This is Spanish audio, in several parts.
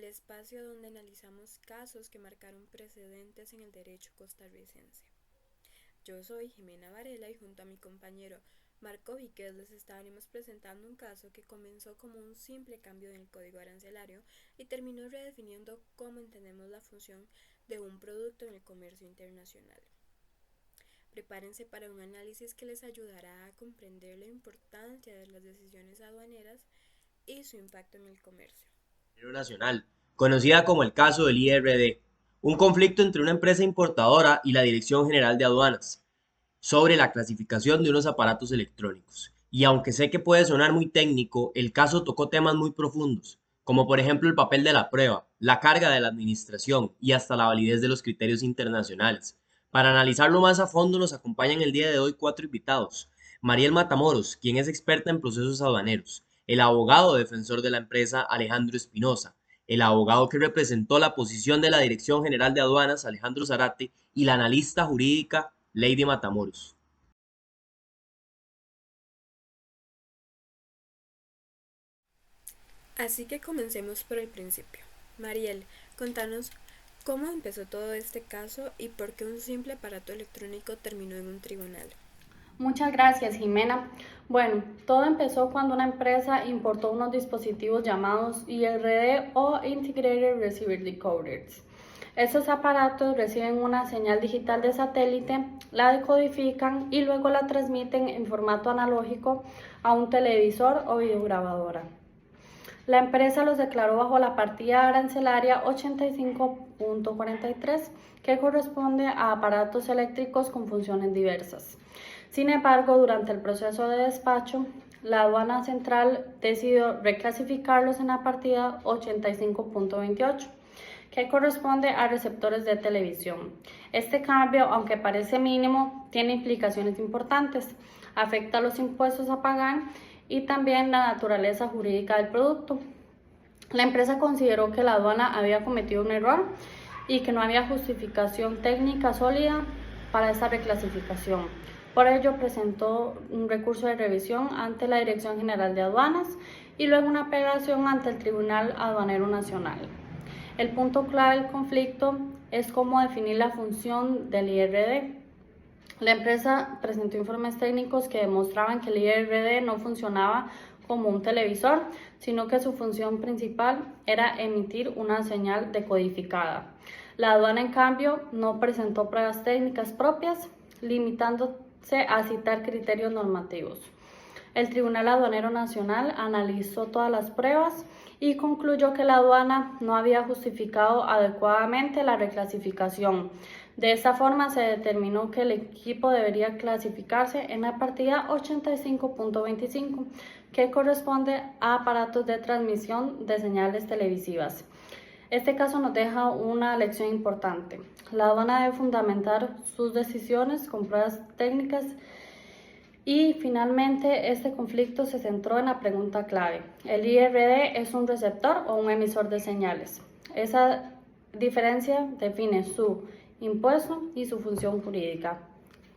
espacio donde analizamos casos que marcaron precedentes en el derecho costarricense. Yo soy Jimena Varela y junto a mi compañero Marco Víquez les estaremos presentando un caso que comenzó como un simple cambio en el código arancelario y terminó redefiniendo cómo entendemos la función de un producto en el comercio internacional. Prepárense para un análisis que les ayudará a comprender la importancia de las decisiones aduaneras y su impacto en el comercio. Nacional, conocida como el caso del IRD, un conflicto entre una empresa importadora y la Dirección General de Aduanas sobre la clasificación de unos aparatos electrónicos. Y aunque sé que puede sonar muy técnico, el caso tocó temas muy profundos, como por ejemplo el papel de la prueba, la carga de la administración y hasta la validez de los criterios internacionales. Para analizarlo más a fondo nos acompañan el día de hoy cuatro invitados. Mariel Matamoros, quien es experta en procesos aduaneros, el abogado defensor de la empresa Alejandro Espinosa, el abogado que representó la posición de la Dirección General de Aduanas Alejandro Zarate y la analista jurídica Lady Matamoros. Así que comencemos por el principio. Mariel, contanos cómo empezó todo este caso y por qué un simple aparato electrónico terminó en un tribunal. Muchas gracias, Jimena. Bueno, todo empezó cuando una empresa importó unos dispositivos llamados IRD o Integrated Receiver Decoders. Estos aparatos reciben una señal digital de satélite, la decodifican y luego la transmiten en formato analógico a un televisor o videograbadora. La empresa los declaró bajo la partida arancelaria 85.43, que corresponde a aparatos eléctricos con funciones diversas. Sin embargo, durante el proceso de despacho, la aduana central decidió reclasificarlos en la partida 85.28, que corresponde a receptores de televisión. Este cambio, aunque parece mínimo, tiene implicaciones importantes. Afecta los impuestos a pagar y también la naturaleza jurídica del producto. La empresa consideró que la aduana había cometido un error y que no había justificación técnica sólida para esta reclasificación. Por ello presentó un recurso de revisión ante la Dirección General de Aduanas y luego una apelación ante el Tribunal Aduanero Nacional. El punto clave del conflicto es cómo definir la función del IRD. La empresa presentó informes técnicos que demostraban que el IRD no funcionaba como un televisor, sino que su función principal era emitir una señal decodificada. La aduana, en cambio, no presentó pruebas técnicas propias, limitándose a citar criterios normativos. El Tribunal Aduanero Nacional analizó todas las pruebas y concluyó que la aduana no había justificado adecuadamente la reclasificación. De esta forma se determinó que el equipo debería clasificarse en la partida 85.25, que corresponde a aparatos de transmisión de señales televisivas. Este caso nos deja una lección importante. La aduana debe fundamentar sus decisiones con pruebas técnicas. Y finalmente, este conflicto se centró en la pregunta clave: ¿el IRD es un receptor o un emisor de señales? Esa diferencia define su impuesto y su función jurídica.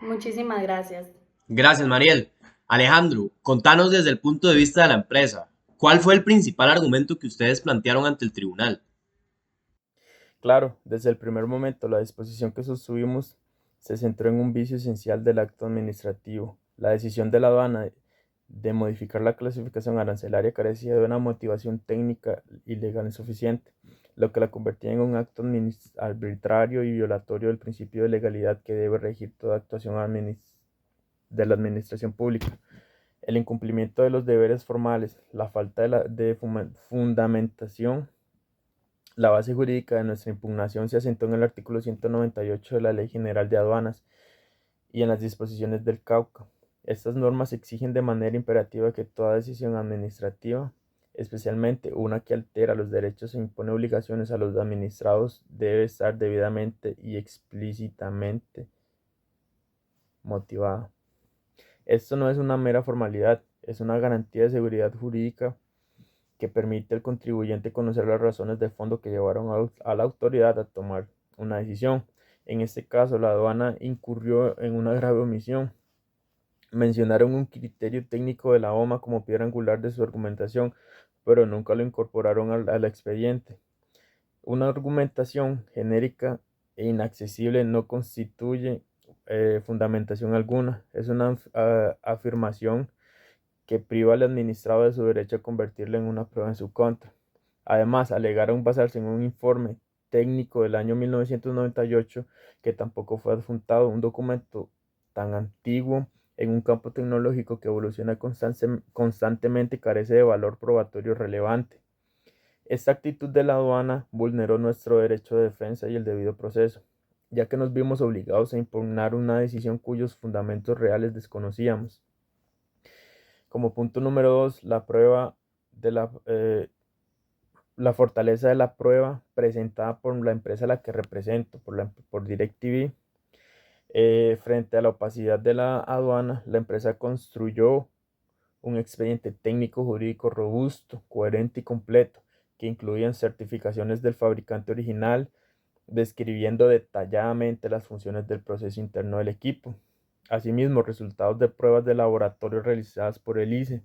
Muchísimas gracias. Gracias, Mariel. Alejandro, contanos desde el punto de vista de la empresa, ¿cuál fue el principal argumento que ustedes plantearon ante el tribunal? Claro, desde el primer momento la disposición que sostuvimos se centró en un vicio esencial del acto administrativo. La decisión de la aduana de modificar la clasificación arancelaria carecía de una motivación técnica y legal insuficiente, lo que la convertía en un acto arbitrario y violatorio del principio de legalidad que debe regir toda actuación de la administración pública. El incumplimiento de los deberes formales, la falta de fundamentación. La base jurídica de nuestra impugnación se asentó en el artículo 198 de la Ley General de Aduanas y en las disposiciones del Cauca. Estas normas exigen de manera imperativa que toda decisión administrativa, especialmente una que altera los derechos e impone obligaciones a los administrados, debe estar debidamente y explícitamente motivada. Esto no es una mera formalidad, es una garantía de seguridad jurídica que permite al contribuyente conocer las razones de fondo que llevaron a la autoridad a tomar una decisión. En este caso, la aduana incurrió en una grave omisión. Mencionaron un criterio técnico de la OMA como piedra angular de su argumentación, pero nunca lo incorporaron al expediente. Una argumentación genérica e inaccesible no constituye fundamentación alguna. Es una afirmación que priva al administrado de su derecho a convertirla en una prueba en su contra. Además, alegaron basarse en un informe técnico del año 1998 que tampoco fue adjuntado, un documento tan antiguo en un campo tecnológico que evoluciona constantemente y carece de valor probatorio relevante. Esta actitud de la aduana vulneró nuestro derecho de defensa y el debido proceso, ya que nos vimos obligados a impugnar una decisión cuyos fundamentos reales desconocíamos. Como punto número 2, la prueba de la fortaleza de la prueba presentada por la empresa a la que represento, por DirecTV. Frente a la opacidad de la aduana, la empresa construyó un expediente técnico jurídico robusto, coherente y completo, que incluían certificaciones del fabricante original, describiendo detalladamente las funciones del proceso interno del equipo. Asimismo, resultados de pruebas de laboratorio realizadas por el ICE.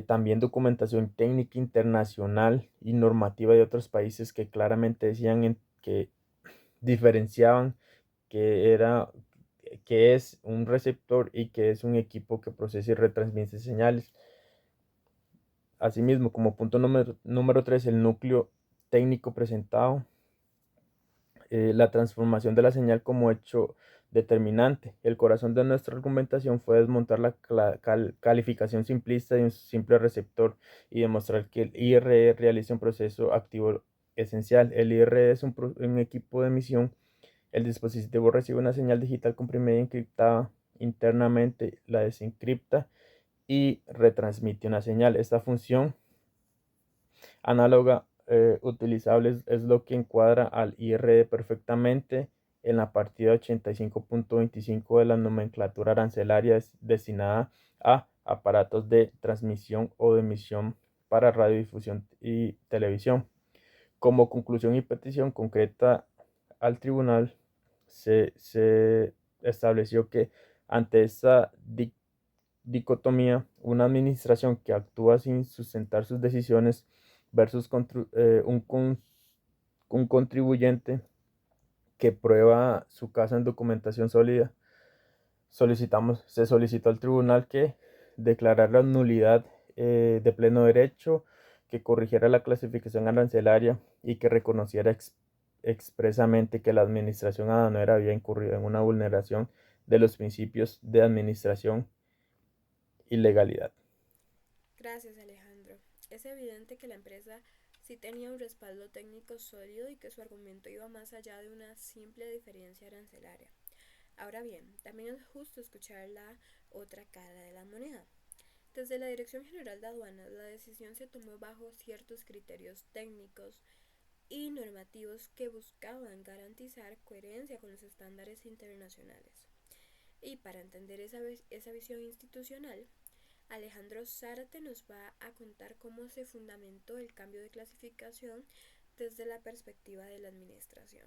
También documentación técnica internacional y normativa de otros países que claramente decían que diferenciaban que es un receptor y que es un equipo que procesa y retransmite señales. Asimismo, como punto número 3, el núcleo técnico presentado, la transformación de la señal como hecho determinante. El corazón de nuestra argumentación fue desmontar la calificación simplista de un simple receptor y demostrar que el IRE realiza un proceso activo esencial. El IRE es un equipo de emisión. El dispositivo recibe una señal digital comprimida y encriptada internamente, la desencripta y retransmite una señal. Esta función análoga utilizable es lo que encuadra al IRD perfectamente en la partida 85.25 de la nomenclatura arancelaria destinada a aparatos de transmisión o de emisión para radiodifusión y televisión. Como conclusión y petición concreta al tribunal, se estableció que ante esta dicotomía, una administración que actúa sin sustentar sus decisiones versus un contribuyente que prueba su caso en documentación sólida, se solicitó al tribunal que declarara la nulidad de pleno derecho, que corrigiera la clasificación arancelaria y que reconociera expresamente que la administración aduanera había incurrido en una vulneración de los principios de administración y legalidad. Gracias, Alejandro. Es evidente que la empresa sí tenía un respaldo técnico sólido y que su argumento iba más allá de una simple diferencia arancelaria. Ahora bien, también es justo escuchar la otra cara de la moneda. Desde la Dirección General de Aduanas, la decisión se tomó bajo ciertos criterios técnicos y normativos que buscaban garantizar coherencia con los estándares internacionales. Y para entender esa visión institucional, Alejandro Zárate nos va a contar cómo se fundamentó el cambio de clasificación desde la perspectiva de la administración.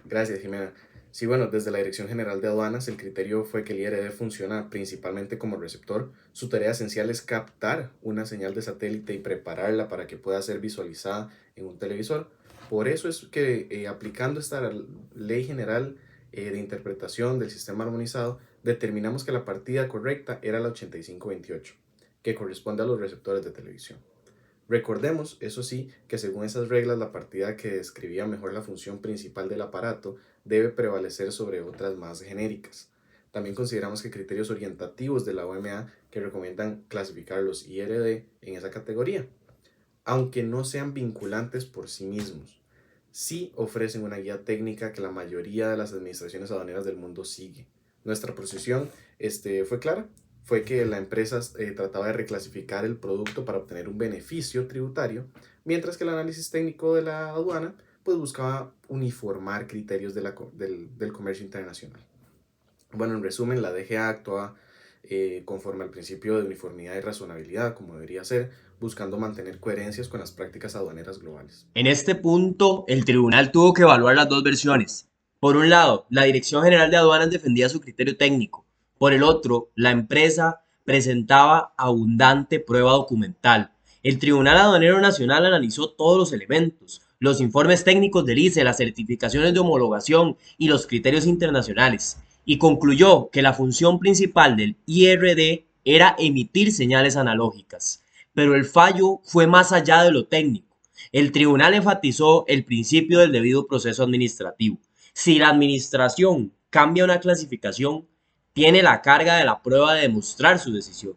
Gracias, Jimena. Sí, bueno, desde la Dirección General de Aduanas el criterio fue que el IRD funciona principalmente como receptor. Su tarea esencial es captar una señal de satélite y prepararla para que pueda ser visualizada en un televisor. Por eso es que aplicando esta ley general de interpretación del sistema armonizado, determinamos que la partida correcta era la 8528, que corresponde a los receptores de televisión. Recordemos, eso sí, que según esas reglas la partida que describía mejor la función principal del aparato debe prevalecer sobre otras más genéricas. También consideramos que criterios orientativos de la OMA que recomiendan clasificar los IRD en esa categoría, aunque no sean vinculantes por sí mismos, sí ofrecen una guía técnica que la mayoría de las administraciones aduaneras del mundo sigue. Nuestra posición fue clara. Fue que la empresa trataba de reclasificar el producto para obtener un beneficio tributario, mientras que el análisis técnico de la aduana pues buscaba uniformar criterios del comercio internacional. Bueno, en resumen, la DGA actuaba conforme al principio de uniformidad y razonabilidad, como debería ser, buscando mantener coherencias con las prácticas aduaneras globales. En este punto, el tribunal tuvo que evaluar las dos versiones. Por un lado, la Dirección General de Aduanas defendía su criterio técnico. Por el otro, la empresa presentaba abundante prueba documental. El Tribunal Aduanero Nacional analizó todos los elementos, los informes técnicos del ICE, las certificaciones de homologación y los criterios internacionales, y concluyó que la función principal del IRD era emitir señales analógicas. Pero el fallo fue más allá de lo técnico. El tribunal enfatizó el principio del debido proceso administrativo. Si la administración cambia una clasificación, tiene la carga de la prueba de demostrar su decisión.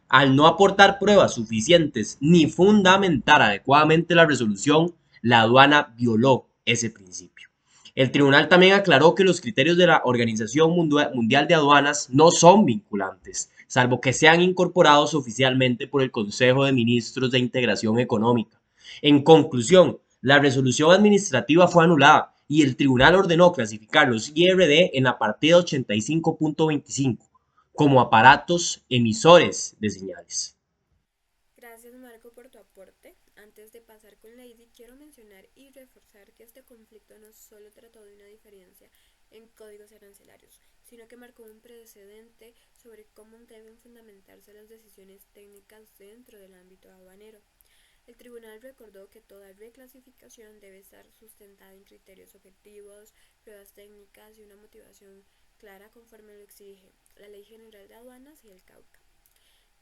Al no aportar pruebas suficientes ni fundamentar adecuadamente la resolución, la aduana violó ese principio. El tribunal también aclaró que los criterios de la Organización Mundial de Aduanas no son vinculantes, salvo que sean incorporados oficialmente por el Consejo de Ministros de Integración Económica. En conclusión, la resolución administrativa fue anulada y el tribunal ordenó clasificar los IRD en la partida 85.25 como aparatos emisores de señales. Gracias Marco por tu aporte. Antes de pasar con Lady, quiero mencionar y reforzar que este conflicto no solo trató de una diferencia en códigos arancelarios, sino que marcó un precedente sobre cómo deben fundamentarse las decisiones técnicas dentro del ámbito aduanero. El tribunal recordó que toda reclasificación debe estar sustentada en criterios objetivos, pruebas técnicas y una motivación clara conforme lo exige la Ley General de Aduanas y el Cauca.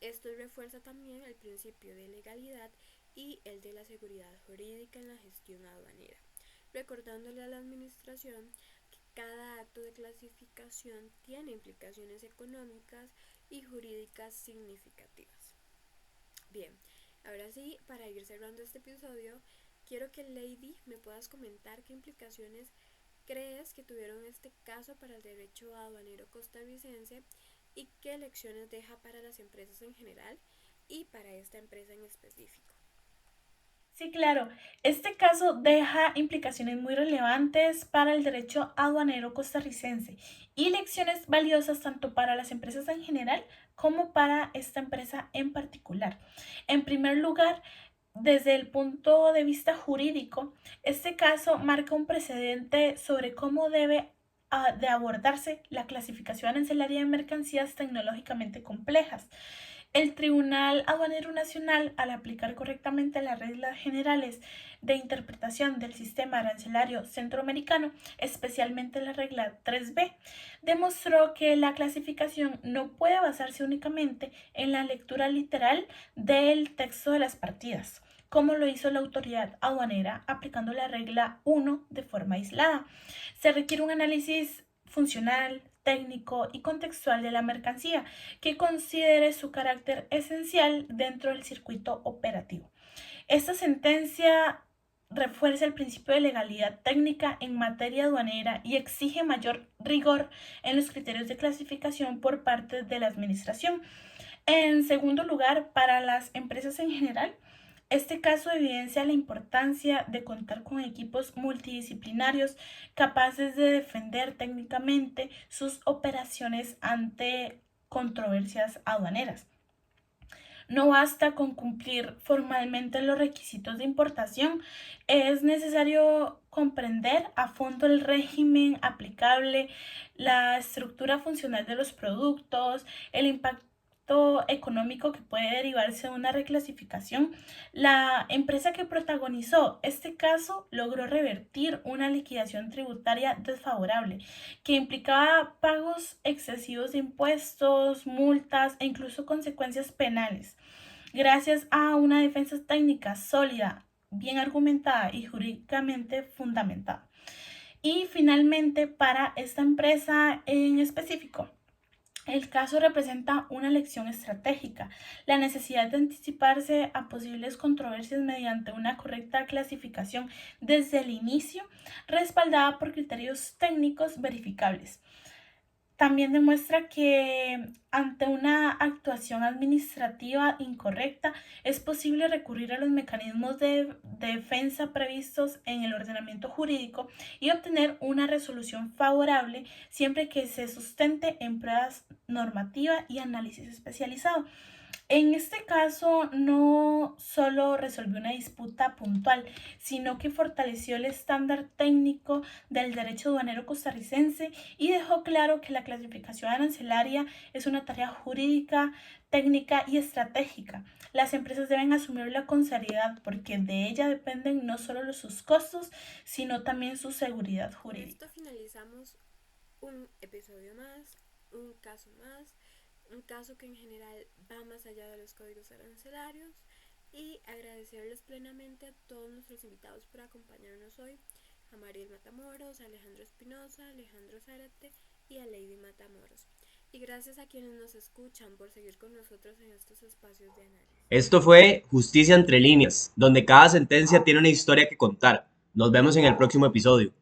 Esto refuerza también el principio de legalidad y el de la seguridad jurídica en la gestión aduanera, recordándole a la Administración que cada acto de clasificación tiene implicaciones económicas y jurídicas significativas. Bien, ahora sí, para ir cerrando este episodio, quiero que Lady me puedas comentar qué implicaciones crees que tuvieron este caso para el derecho aduanero costarricense y qué lecciones deja para las empresas en general y para esta empresa en específico. Sí, claro. Este caso deja implicaciones muy relevantes para el derecho aduanero costarricense y lecciones valiosas tanto para las empresas en general como para esta empresa en particular. En primer lugar, desde el punto de vista jurídico, este caso marca un precedente sobre cómo debe de abordarse la clasificación arancelaria de mercancías tecnológicamente complejas. El Tribunal Aduanero Nacional, al aplicar correctamente las reglas generales de interpretación del sistema arancelario centroamericano, especialmente la regla 3B, demostró que la clasificación no puede basarse únicamente en la lectura literal del texto de las partidas, como lo hizo la autoridad aduanera aplicando la regla 1 de forma aislada. Se requiere un análisis funcional, técnico y contextual de la mercancía que considere su carácter esencial dentro del circuito operativo. Esta sentencia refuerza el principio de legalidad técnica en materia aduanera y exige mayor rigor en los criterios de clasificación por parte de la administración. En segundo lugar, para las empresas en general, este caso evidencia la importancia de contar con equipos multidisciplinarios capaces de defender técnicamente sus operaciones ante controversias aduaneras. No basta con cumplir formalmente los requisitos de importación, es necesario comprender a fondo el régimen aplicable, la estructura funcional de los productos, el impacto económico que puede derivarse de una reclasificación. La empresa que protagonizó este caso logró revertir una liquidación tributaria desfavorable que implicaba pagos excesivos de impuestos, multas e incluso consecuencias penales. Gracias a una defensa técnica sólida, bien argumentada y jurídicamente fundamentada. Y finalmente, para esta empresa en específico, el caso representa una lección estratégica, la necesidad de anticiparse a posibles controversias mediante una correcta clasificación desde el inicio, respaldada por criterios técnicos verificables. También demuestra que ante una actuación administrativa incorrecta es posible recurrir a los mecanismos de defensa previstos en el ordenamiento jurídico y obtener una resolución favorable siempre que se sustente en pruebas normativas y análisis especializado. En este caso, no solo resolvió una disputa puntual, sino que fortaleció el estándar técnico del derecho aduanero costarricense y dejó claro que la clasificación arancelaria es una tarea jurídica, técnica y estratégica. Las empresas deben asumirla con seriedad porque de ella dependen no solo sus costos, sino también su seguridad Con jurídica. esto finalizamos un episodio más, un caso que en general va más allá de los códigos arancelarios, y agradecerles plenamente a todos nuestros invitados por acompañarnos hoy, a Mariel Matamoros, a Alejandro Espinosa, Alejandro Zárate y a Lady Matamoros. Y gracias a quienes nos escuchan por seguir con nosotros en estos espacios de análisis. Esto fue Justicia entre líneas, donde cada sentencia tiene una historia que contar. Nos vemos en el próximo episodio.